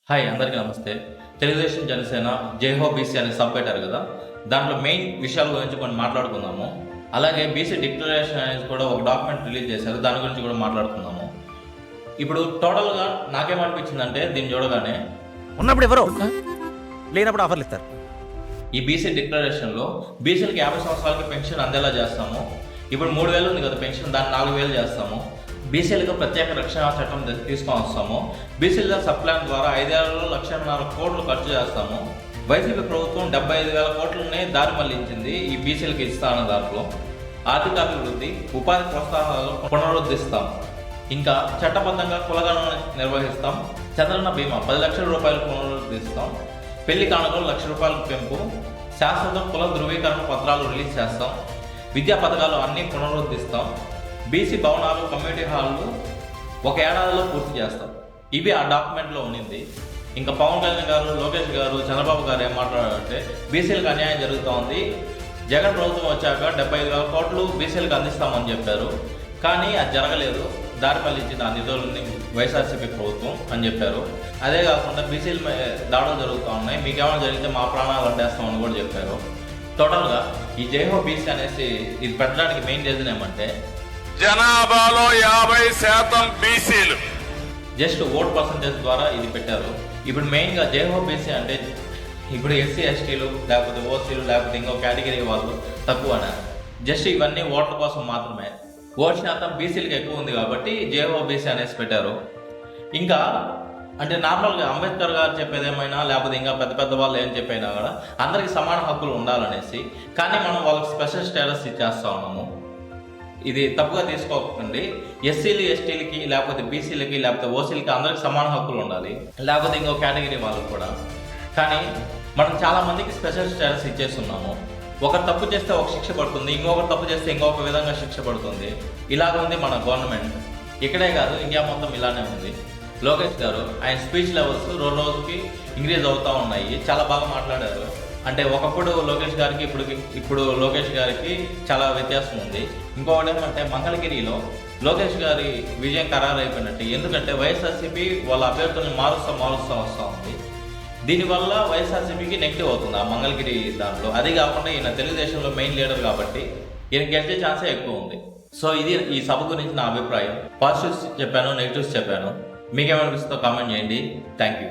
Hi అందరికీ నమస్తే. Telugu Desam Janasena Jai Ho BC అనే సబ్ పెట్టారు కదా, దాంట్లో మెయిన్ విషయాల గురించి కొన్ని మాట్లాడుకుందాము. అలాగే బీసీ డిక్లరేషన్ అనేది కూడా ఒక డాక్యుమెంట్ రిలీజ్ చేశారు, దాని గురించి కూడా మాట్లాడుకుందాము. ఇప్పుడు టోటల్గా నాకేమనిపించిందంటే దీన్ని చూడగానే ఉన్నప్పుడు ఎవరో లేనప్పుడు ఆఫర్లు ఇస్తారు. ఈ బీసీ డిక్లరేషన్లో బీసీలకి 50 సంవత్సరాలకి పెన్షన్ అందేలా చేస్తాము. ఇప్పుడు 3,000 ఉంది కదా పెన్షన్, దాన్ని 4,000 చేస్తాము. బీసీలకు ప్రత్యేక రక్షణ చట్టం తీసుకొని వస్తాము. బీసీల సబ్ ప్లాన్ ద్వారా 5 ఏళ్లలో 1,50,000 కోట్లు ఖర్చు చేస్తాము. వైసీపీ ప్రభుత్వం 75,000 కోట్లని దారి మళ్లించింది ఈ బీసీలకు ఇస్తాన దాంట్లో. ఆర్థికాభివృద్ధి, ఉపాధి ప్రోత్సాహాలు పునరుద్ధరిస్తాం. ఇంకా చట్టబద్ధంగా కులగణన నిర్వహిస్తాం. చంద్రన్న బీమా 10 లక్షల రూపాయలు పునరుద్ధరిస్తాం. పెళ్లి కానుకలు 1,00,000 రూపాయల పెంపు. శాశ్వత కుల ధృవీకరణ పత్రాలు రిలీజ్ చేస్తాం. విద్యా పథకాలు అన్నీ పునరుద్ధరిస్తాం. బీసీ భవనాలు, కమ్యూనిటీ హాళ్ళు 1 ఏడాదిలో పూర్తి చేస్తాం. ఇవి ఆ డాక్యుమెంట్లో ఉన్నింది. ఇంకా పవన్ కళ్యాణ్ గారు, లోకేష్ గారు, చంద్రబాబు గారు ఏం మాట్లాడారంటే బీసీలకు అన్యాయం జరుగుతోంది, జగన్ ప్రభుత్వం వచ్చాక 75,000 కోట్లు బీసీలకు అందిస్తామని చెప్పారు. కానీ అది జరగలేదు, దారి మళ్లించిన ఆ నిధులని వైఎస్ఆర్సీపీ ప్రభుత్వం అని చెప్పారు. అదే కాకుండా బీసీల దాడులు జరుగుతూ ఉన్నాయి, మీకేమైనా జరిగితే మా ప్రాణాలు అడ్డేస్తామని కూడా చెప్పారు. టోటల్గా ఈ జైహో బీసీ అనేసి ఇది పెట్టడానికి మెయిన్ రీజన్ ఏమంటే జనాభాలో 50% బీసీలు. జస్ట్ ఓట్ పర్సంటేజ్ ద్వారా ఇది పెట్టారు. ఇప్పుడు మెయిన్గా జైహో బీసీ అంటే ఇప్పుడు ఎస్సీ ఎస్టీలు లేకపోతే ఓసీలు లేకపోతే ఇంకో కేటగిరీ వాళ్ళు తక్కువనే. జస్ట్ ఇవన్నీ ఓట్ల కోసం మాత్రమే. ఓట్ శాతం బీసీలకు ఎక్కువ ఉంది కాబట్టి జైహో బీసీ అనేసి పెట్టారు. ఇంకా అంటే నార్మల్గా అంబేద్కర్ గారు చెప్పేది ఏమైనా లేకపోతే ఇంకా పెద్ద పెద్ద వాళ్ళు ఏం చెప్పైనా కూడా అందరికీ సమాన హక్కులు ఉండాలనేసి, కానీ మనం వాళ్ళకి స్పెషల్ స్టేటస్ ఇచ్చేస్తా ఉన్నాము. ఇది తప్పుగా తీసుకోకండి. ఎస్సీలు ఎస్టీలకి లేకపోతే బీసీలకి లేకపోతే ఓసీలకి అందరికి సమాన హక్కులు ఉండాలి, లేకపోతే ఇంకో కేటగిరీ వాళ్ళకి కూడా. కానీ మనం చాలా మందికి స్పెషల్ స్టేటస్ ఇచ్చేస్తున్నాము. ఒకరు తప్పు చేస్తే ఒక శిక్ష పడుతుంది, ఇంకొకరు తప్పు చేస్తే ఇంకొక విధంగా శిక్ష పడుతుంది. ఇలాగ ఉంది మన గవర్నమెంట్. ఇక్కడే కాదు, ఇండియా మొత్తం ఇలానే ఉంది. లోకేష్ గారు ఆయన స్పీచ్ లెవెల్స్ రోజుకి ఇంక్రీజ్ అవుతూ ఉన్నాయి. చాలా బాగా మాట్లాడారు. అంటే ఒకప్పుడు లోకేష్ గారికి ఇప్పుడు లోకేష్ గారికి చాలా వ్యత్యాసం ఉంది. ఇంకొకటి ఏమంటే మంగళగిరిలో లోకేష్ గారి విజయం ఖరారు అయిపోయినట్టు. ఎందుకంటే వైఎస్ఆర్సీపీ వాళ్ళ అభ్యర్థులను మారుస్తూ వస్తూ ఉంది. దీనివల్ల వైఎస్ఆర్సీపీకి నెగిటివ్ అవుతుంది ఆ మంగళగిరి దాంట్లో. అది కాకుండా ఈయన తెలుగుదేశంలో మెయిన్ లీడర్ కాబట్టి ఈయన గెలిచే ఛాన్సే ఎక్కువ ఉంది. సో ఇది ఈ సభ గురించి నా అభిప్రాయం. పాజిటివ్స్ చెప్పాను, నెగిటివ్స్ చెప్పాను. మీకేమనిపిస్తుందో కామెంట్ చేయండి. Thank you.